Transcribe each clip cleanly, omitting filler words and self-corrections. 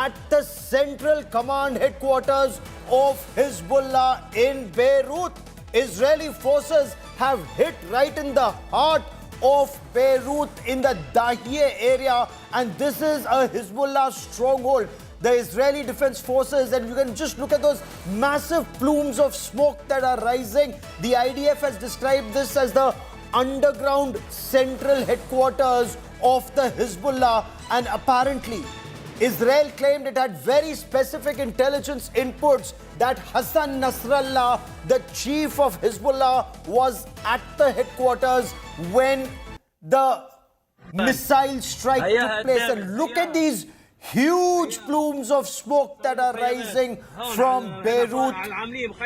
at the Central Command headquarters of Hezbollah in Beirut. Israeli forces have hit right in the heart of Beirut in the Dahiyeh area, and this is a Hezbollah stronghold. The Israeli Defense Forces, and you can just look at those massive plumes of smoke that are rising. The IDF has described this as the underground central headquarters of the Hezbollah, and apparently Israel claimed it had very specific intelligence inputs that Hassan Nasrallah, the chief of Hezbollah, was at the headquarters when the missile strike took place. And look at these huge plumes of smoke that are rising from Beirut,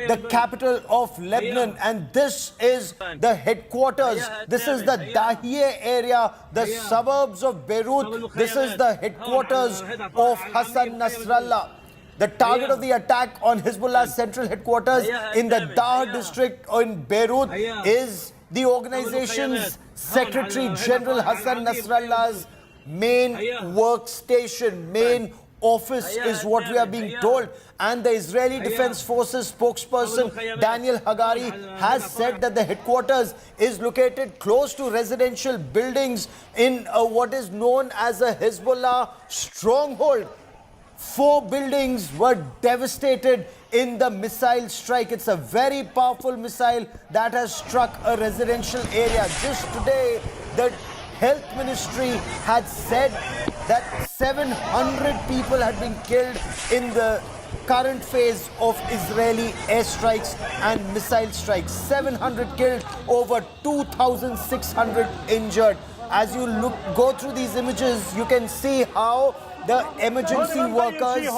the capital of Lebanon. And this is the headquarters. This is the Dahiyeh area, the suburbs of Beirut. This is the headquarters of Hassan Nasrallah. The target of the attack on Hezbollah's central headquarters in the Dah district in Beirut is the organization's Secretary General Hassan Nasrallah's main workstation, main office is what we are being told. And the Israeli Defense Forces spokesperson Daniel Hagari has said that the headquarters is located close to residential buildings in what is known as a Hezbollah stronghold. 4 buildings were devastated in the missile strike. It's a very powerful missile that has struck a residential area. Just today, the Health Ministry had said that 700 people had been killed in the current phase of Israeli airstrikes and missile strikes. 700 killed, over 2,600 injured. As you go through these images, you can see how the emergency workers,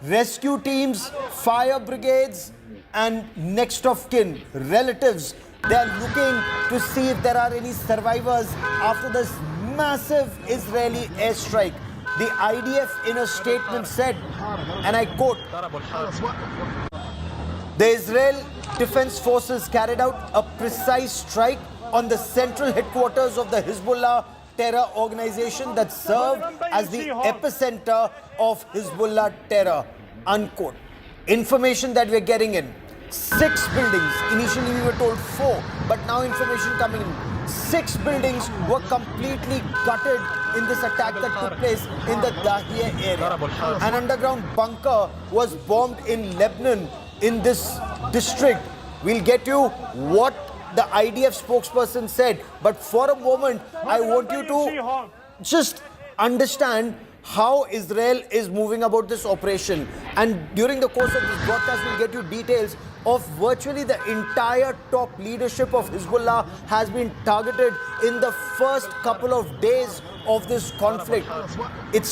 rescue teams, fire brigades, and next of kin, relatives, they are looking to see if there are any survivors after this massive Israeli airstrike. The IDF in a statement said, and I quote, "The Israel Defense Forces carried out a precise strike on the central headquarters of the Hezbollah terror organization that served as the epicenter of Hezbollah terror," unquote. Information that we're getting in: 6 buildings. Initially we were told 4, but now information coming in. 6 buildings were completely gutted in this attack that took place in the Dahiyeh area. An underground bunker was bombed in Lebanon in this district. We'll get you what the IDF spokesperson said, but for a moment I want you to just understand how Israel is moving about this operation. And during the course of this broadcast, we'll get you details of virtually the entire top leadership of Hezbollah has been targeted in the first couple of days of this conflict. It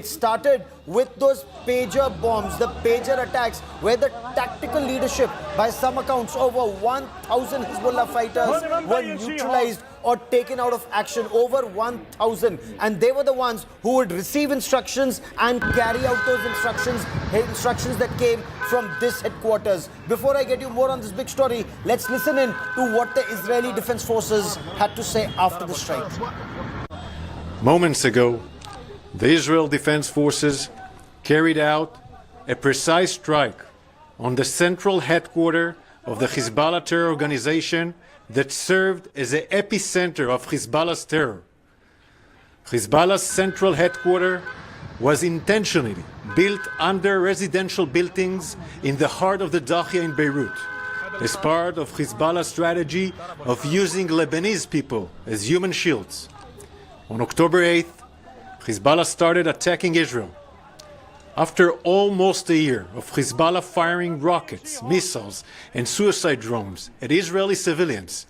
started with those pager bombs, the pager attacks, where the tactical leadership, by some accounts, over 1,000 Hezbollah fighters were neutralized or taken out of action. Over 1,000. And they were the ones who would receive instructions and carry out those instructions that came from this headquarters. Before I get you more on this big story, let's listen in to what the Israeli Defense Forces had to say after the strike. Moments ago, the Israel Defense Forces carried out a precise strike on the central headquarters of the Hezbollah terror organization that served as the epicenter of Hezbollah's terror. Hezbollah's central headquarters was intentionally built under residential buildings in the heart of the Dahiyeh in Beirut, as part of Hezbollah's strategy of using Lebanese people as human shields. On October 8th, Hezbollah started attacking Israel. After almost a year of Hezbollah firing rockets, missiles, and suicide drones at Israeli civilians,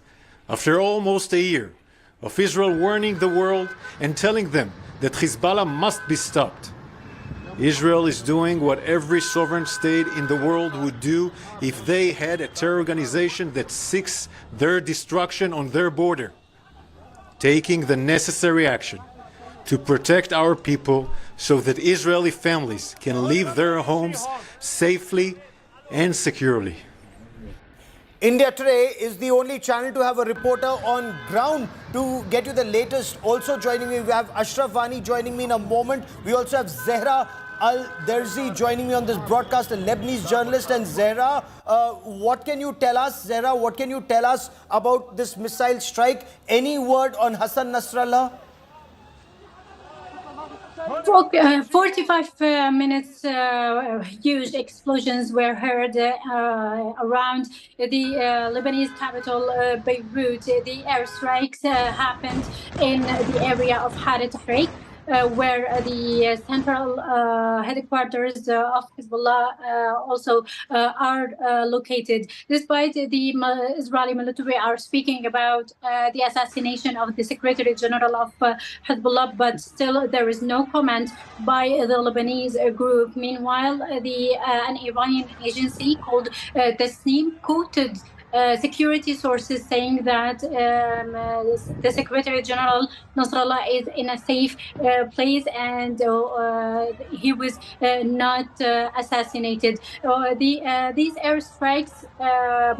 after almost a year of Israel warning the world and telling them that Hezbollah must be stopped, Israel is doing what every sovereign state in the world would do if they had a terror organization that seeks their destruction on their border, taking the necessary action to protect our people so that Israeli families can leave their homes safely and securely. India Today is the only channel to have a reporter on ground to get you the latest. Also joining me, we have Ashraf Vani joining me in a moment. We also have Zehra Al-Derzi joining me on this broadcast, a Lebanese journalist, and Zehra. What can you tell us, Zehra? What can you tell us about this missile strike? Any word on Hassan Nasrallah? 45 minutes, huge explosions were heard around the Lebanese capital, Beirut. The airstrikes happened in the area of Haret Tahrik, where the central headquarters of Hezbollah also are located. Despite the Israeli military are speaking about the assassination of the Secretary General of Hezbollah, but still there is no comment by the Lebanese group. Meanwhile, an Iranian agency called Tasnim quoted security sources saying that the Secretary General Nasrallah is in a safe place and he was not assassinated. These airstrikes,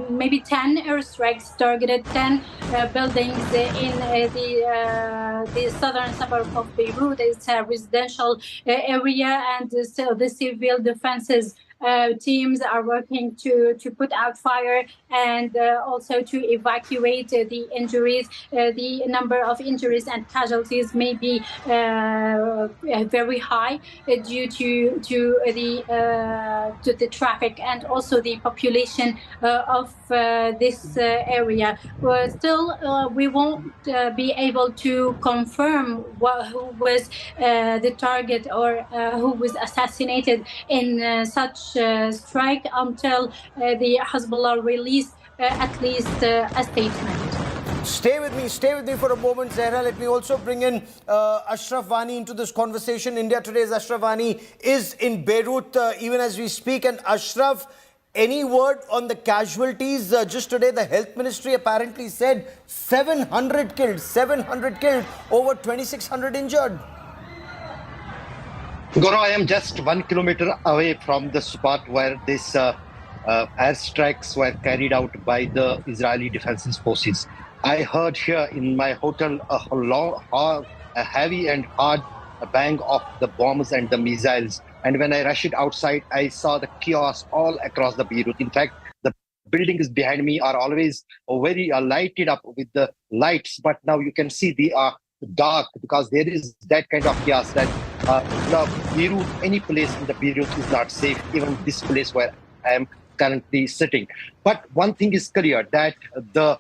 maybe 10 airstrikes, targeted 10 buildings in the southern suburb of Beirut. It's a residential area, and so the civil defenses teams are working to put out fire and also to evacuate the injuries. The number of injuries and casualties may be very high due to the traffic and also the population of this area. Still, we won't be able to confirm who was the target or who was assassinated in such strike until the Hezbollah released at least a statement. Stay with me for a moment, Zehra. Let me also bring in Ashraf Vani into this conversation. India Today's Ashraf Vani is in Beirut even as we speak. And Ashraf, any word on the casualties? Just today, the health ministry apparently said 700 killed, over 2,600 injured. Gaurav, I am just 1 kilometer away from the spot where these airstrikes were carried out by the Israeli Defense Forces. I heard here in my hotel a heavy and hard bang of the bombs and the missiles. And when I rushed outside, I saw the chaos all across the Beirut. In fact, the buildings behind me are always very lighted up with the lights, but now you can see they are dark because there is that kind of chaos that Beirut, any place in the Beirut is not safe, even this place where I am currently sitting. But one thing is clear, that the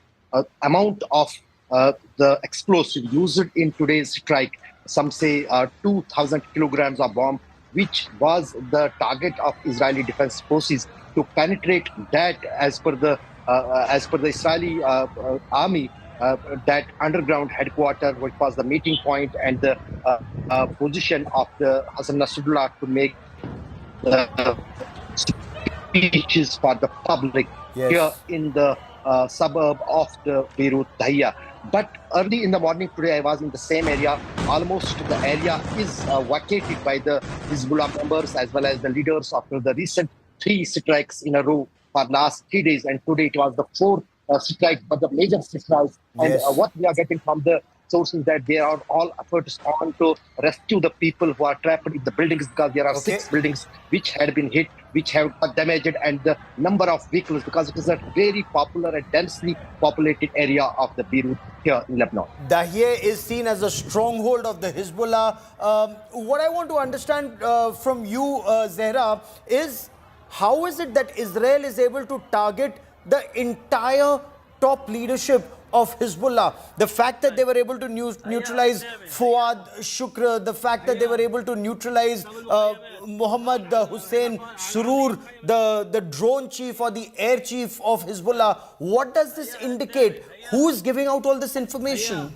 amount of the explosive used in today's strike, some say 2,000 kilograms of bomb, which was the target of Israeli Defense Forces to penetrate that, as per the Israeli army, that underground headquarters, which was the meeting point and the position of the Hassan Nasrallah to make speeches for the public here in the suburb of the Beirut Dahia. But early in the morning today, I was in the same area. Almost the area is vacated by the Hezbollah members as well as the leaders after the recent 3 strikes in a row for last 3 days. And today it was the 4th strike, but the major strikes. And what we are getting from the sources that there are all efforts on to rescue the people who are trapped in the buildings, because there are 6 buildings which had been hit, which have got damaged, and the number of vehicles, because it is a very popular and densely populated area of the Beirut here in Lebanon. Dahia is seen as a stronghold of the Hezbollah. What I want to understand from you, Zehra, is how is it that Israel is able to target the entire top leadership of Hezbollah? The fact that they were able to neutralize Fuad Shukr, the fact that they were able to neutralize Mohammad Hussein Surur, the drone chief or the air chief of Hezbollah, what does this indicate? Who is giving out all this information?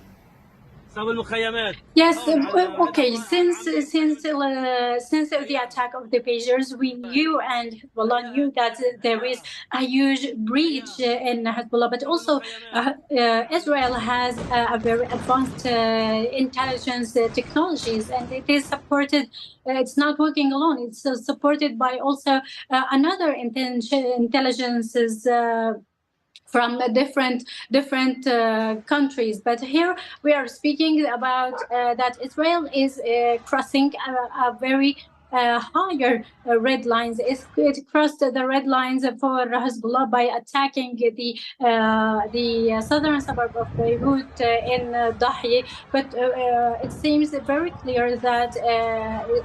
Yes, okay. Since the attack of the pagers, we knew and Hezbollah knew that there is a huge breach in Hezbollah, but also Israel has a very advanced intelligence technologies, and it is supported. It's not working alone. It's supported by also another intelligences. From different countries. But here we are speaking about that Israel is crossing a very higher red lines. It crossed the red lines for Hezbollah by attacking the southern suburb of Beirut in Dahi. But it seems very clear that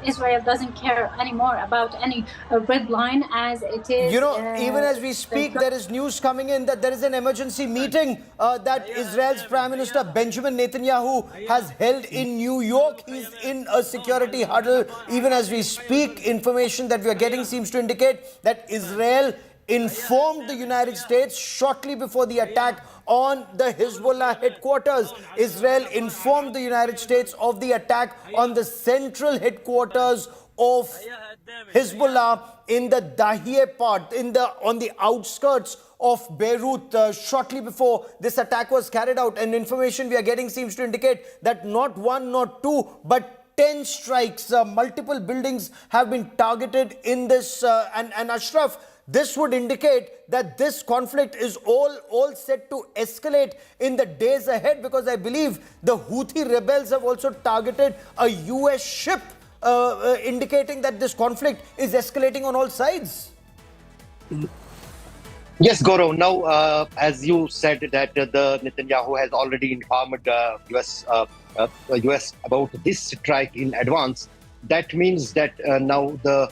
Israel doesn't care anymore about any red line, as it is. You know, even as we speak, there is news coming in that there is an emergency meeting that Israel's Prime Minister Benjamin Netanyahu has held in New York. He's in a security huddle. Even as we speak, information that we are getting seems to indicate that Israel informed the United States shortly before the attack on the Hezbollah headquarters. Israel informed the United States of the attack on the central headquarters of Hezbollah in the Dahieh part, on the outskirts of Beirut, shortly before this attack was carried out. And information we are getting seems to indicate that not one, not two, but 10 strikes, multiple buildings have been targeted in this. And Ashraf, this would indicate that this conflict is all set to escalate in the days ahead, because I believe the Houthi rebels have also targeted a US ship, indicating that this conflict is escalating on all sides. Yes, Gaurav. Now, as you said that the Netanyahu has already informed US about this strike in advance, that means that now the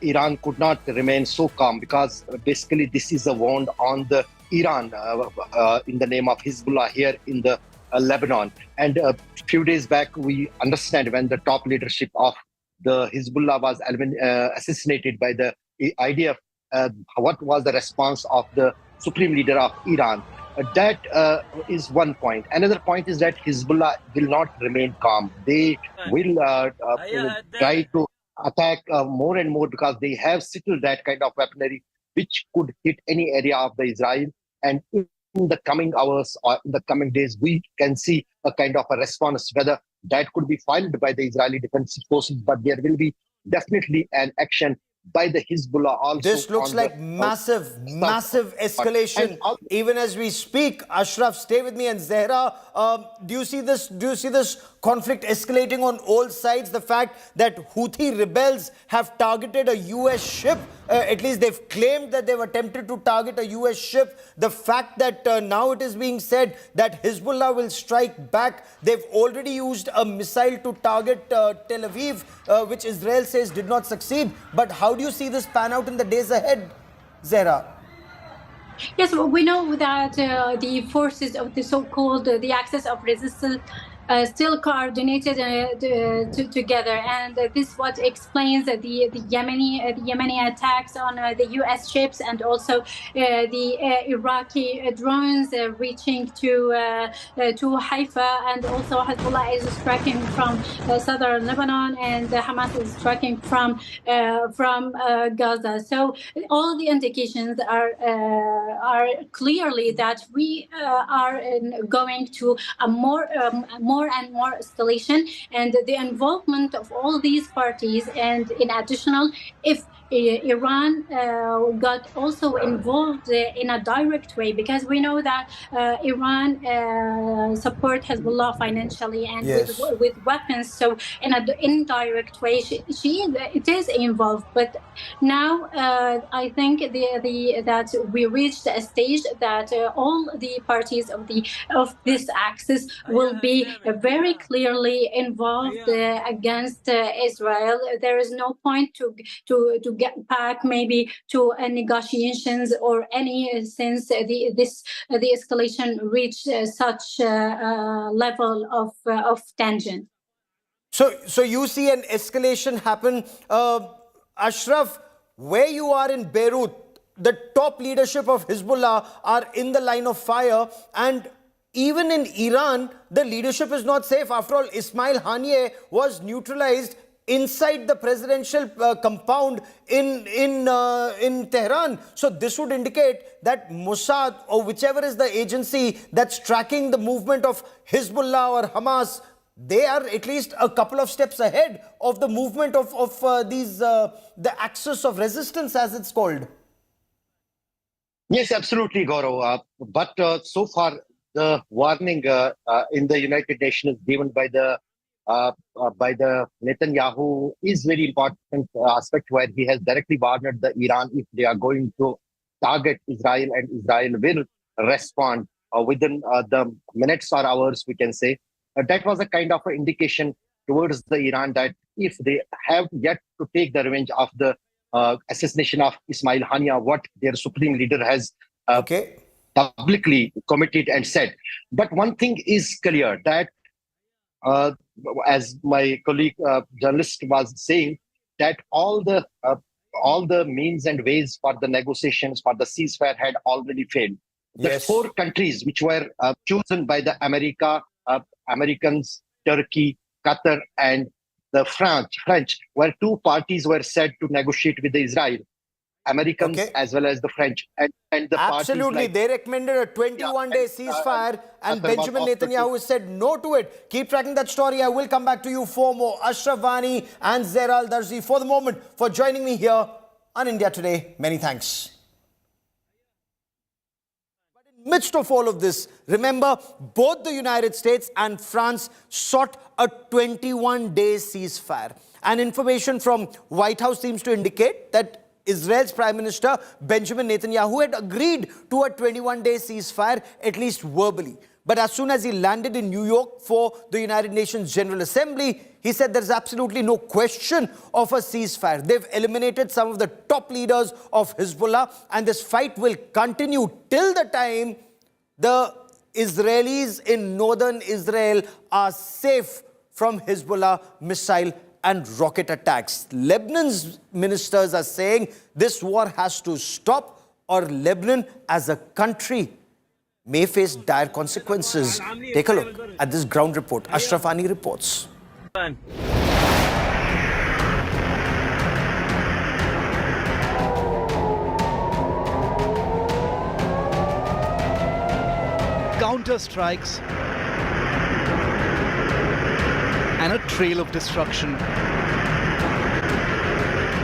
Iran could not remain so calm, because basically this is a wound on the Iran in the name of Hezbollah here in the Lebanon. And a few days back, we understand when the top leadership of the Hezbollah was assassinated by the IDF, what was the response of the supreme leader of Iran? That is one point. Another point is that Hezbollah will not remain calm. They will try to attack more and more, because they have settled that kind of weaponry which could hit any area of the Israel. And in the coming hours or in the coming days, we can see a kind of a response, whether that could be filed by the Israeli Defense Forces, but there will be definitely an action by the Hezbollah also. This looks like massive escalation. Even as we speak, Ashraf, stay with me, and Zehra, do you see this conflict escalating on all sides? The fact that Houthi rebels have targeted a US ship, at least they've claimed that they've attempted to target a US ship. The fact that now it is being said that Hezbollah will strike back. They've already used a missile to target Tel Aviv, which Israel says did not succeed. But how do you see this pan out in the days ahead, Zehra? Yes, well, we know that the forces of the so-called the axis of resistance still coordinated together, and this what explains the Yemeni attacks on the U.S. ships, and also the Iraqi drones reaching to Haifa, and also Hezbollah is striking from southern Lebanon, and Hamas is striking from Gaza. So all the indications are clearly that we are going to a more and more escalation, and the involvement of all these parties. And in additional, if Iran got also involved in a direct way, because we know that Iran support Hezbollah financially and with weapons. So in an indirect way, it is involved. But now I think that we reached a stage that all the parties of this axis will be very clearly involved against Israel. There is no point to get back maybe to negotiations or any, since the escalation reached such a level of tension. So you see an escalation happen. Ashraf, where you are in Beirut, the top leadership of Hezbollah are in the line of fire, and even in Iran, the leadership is not safe. After all, Ismail Haniyeh was neutralized inside the presidential compound in Tehran. So this would indicate that Mossad, or whichever is the agency that's tracking the movement of Hezbollah or Hamas, they are at least a couple of steps ahead of the movement of the axis of resistance, as it's called. Yes, absolutely, Gaurav. But so far, the warning in the United Nations given by the by the Netanyahu is very important aspect, where he has directly warned the Iran if they are going to target Israel, and Israel will respond within the minutes or hours, we can say. That was a kind of an indication towards the Iran that if they have yet to take the revenge of the assassination of Ismail Hania, what their supreme leader has publicly committed and said. But one thing is clear, that as my colleague journalist was saying, that all the means and ways for the negotiations for the ceasefire had already failed. The four countries which were chosen by the Americans, Turkey, Qatar, and the French, where two parties were said to negotiate with the Israel. Americans as well as the French. And the absolutely, they recommended a 21-day ceasefire, and Benjamin Netanyahu said no to it. Keep tracking that story. I will come back to you for more. Ashraf Wani and Zeral Darzi, for the moment, for joining me here on India Today. Many thanks. But in the midst of all of this, remember, both the United States and France sought a 21-day ceasefire. And information from White House seems to indicate that Israel's Prime Minister Benjamin Netanyahu had agreed to a 21-day ceasefire, at least verbally. But as soon as he landed in New York for the United Nations General Assembly, he said there's absolutely no question of a ceasefire. They've eliminated some of the top leaders of Hezbollah, and this fight will continue till the time the Israelis in northern Israel are safe from Hezbollah missile and rocket attacks. Lebanon's ministers are saying this war has to stop, or Lebanon as a country may face dire consequences. Take a look at this ground report. Ashraf Wani reports. Counter strikes and a trail of destruction.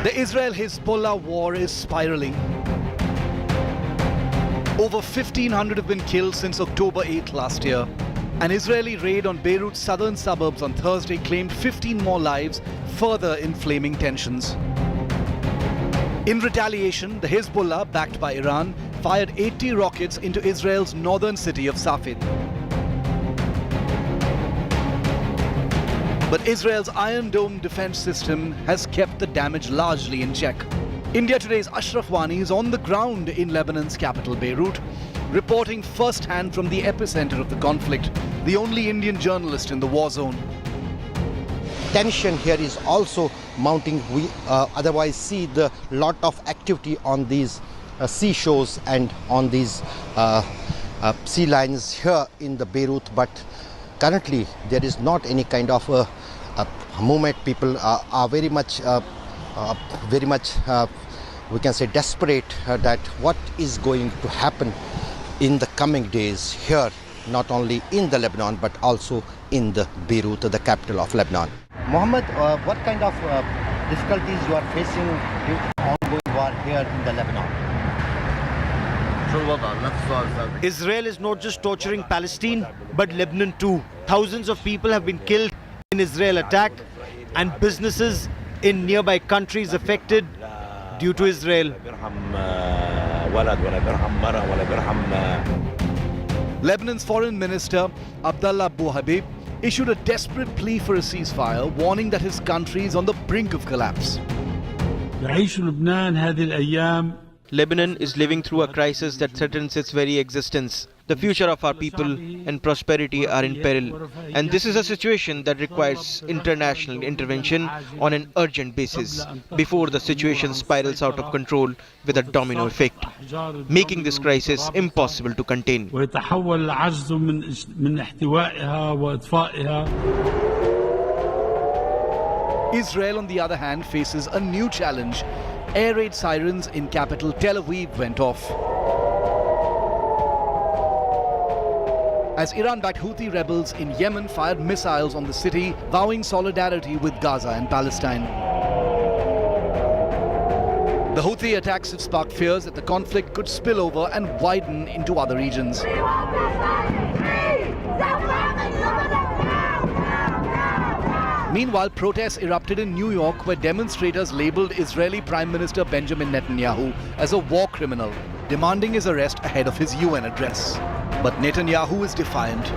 The Israel-Hezbollah war is spiraling. Over 1,500 have been killed since October 8th last year. An Israeli raid on Beirut's southern suburbs on Thursday claimed 15 more lives, further inflaming tensions. In retaliation, the Hezbollah, backed by Iran, fired 80 rockets into Israel's northern city of Safed. But Israel's Iron Dome defense system has kept the damage largely in check. India Today's Ashraf Wani is on the ground in Lebanon's capital, Beirut, reporting firsthand from the epicenter of the conflict, the only Indian journalist in the war zone. Tension here is also mounting. We otherwise see the lot of activity on these seashores and on these sea lines here in the Beirut, but currently there is not any kind of a movement. People are very much we can say desperate that what is going to happen in the coming days here, not only in the Lebanon but also in the Beirut, the capital of Lebanon. Mohammed, what kind of difficulties you are facing due to the ongoing war here in the Lebanon? Israel is not just torturing Palestine, but Lebanon too. Thousands of people have been killed in Israel attack, and businesses in nearby countries affected due to Israel. Lebanon's foreign minister, Abdallah Abu Habib, issued a desperate plea for a ceasefire, warning that his country is on the brink of collapse. Lebanon is living through a crisis that threatens its very existence. The future of our people and prosperity are in peril. And this is a situation that requires international intervention on an urgent basis before the situation spirals out of control with a domino effect, making this crisis impossible to contain. Israel, on the other hand, faces a new challenge. Air raid sirens in capital Tel Aviv went off as Iran-backed Houthi rebels in Yemen fired missiles on the city, vowing solidarity with Gaza and Palestine. The Houthi attacks have sparked fears that the conflict could spill over and widen into other regions. Meanwhile, protests erupted in New York where demonstrators labelled Israeli Prime Minister Benjamin Netanyahu as a war criminal, demanding his arrest ahead of his UN address. But Netanyahu is defiant.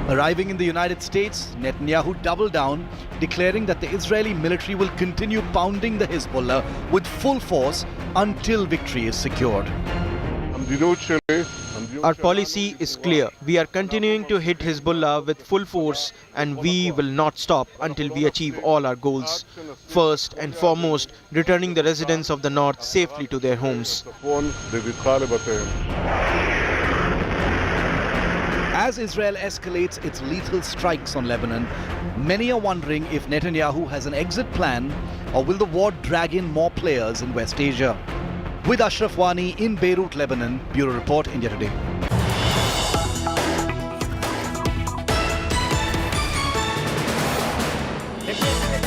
Arriving in the United States, Netanyahu doubled down, declaring that the Israeli military will continue pounding the Hezbollah with full force until victory is secured. Our policy is clear. We are continuing to hit Hezbollah with full force and we will not stop until we achieve all our goals. First and foremost, returning the residents of the north safely to their homes. As Israel escalates its lethal strikes on Lebanon, many are wondering if Netanyahu has an exit plan or will the war drag in more players in West Asia. With Ashraf Wani in Beirut, Lebanon, Bureau Report, India Today.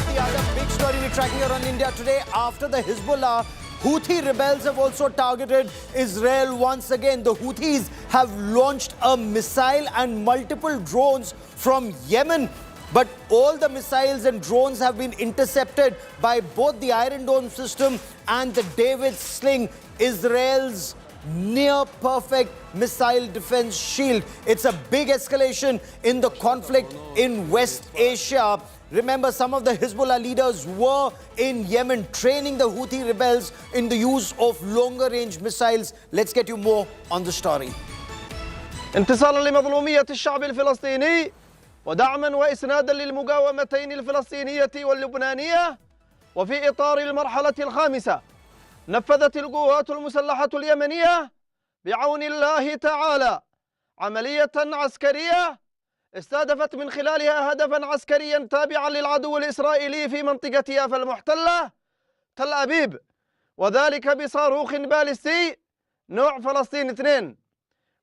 The other big story we're tracking here on India Today, after the Hezbollah, Houthi rebels have also targeted Israel once again. The Houthis have launched a missile and multiple drones from Yemen. But all the missiles and drones have been intercepted by both the Iron Dome system and the David Sling, Israel's near-perfect missile defense shield. It's a big escalation in the conflict in West Asia. Remember, some of the Hezbollah leaders were in Yemen training the Houthi rebels in the use of longer-range missiles. Let's get you more on the story. انتصارا لمظلومية الشعب الفلسطيني ودعما وإسنادا للمقاومتين الفلسطينية واللبنانية، وفي إطار المرحلة الخامسة نفذت القوات المسلحة اليمنية بعون الله تعالى عملية عسكرية استهدفت من خلالها هدفا عسكريا تابعا للعدو الإسرائيلي في منطقة يافا المحتلة تل أبيب، وذلك بصاروخ باليستي نوع فلسطين 2،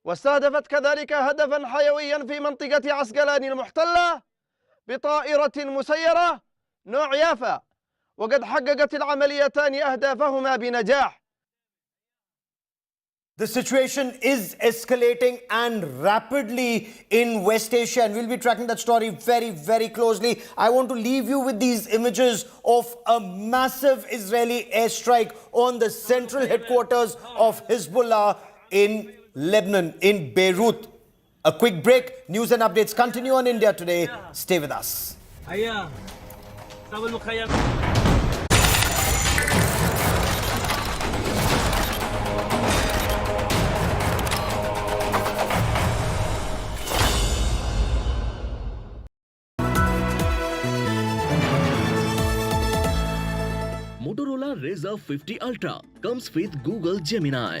واستهدفت كذلك هدفا حيويا في منطقة عسقلان المحتلة بطائرة مسيرة نوع يافا، وقد حققت العمليتان أهدافهما بنجاح. The situation is escalating and rapidly in West Asia, and we'll be tracking that story very, very closely. I want to leave you with these images of a massive Israeli airstrike on the central headquarters of Hezbollah in Lebanon, in Beirut. A quick break. News and updates continue on India Today. Stay with us. Motorola Razr 50 Ultra comes with Google Gemini.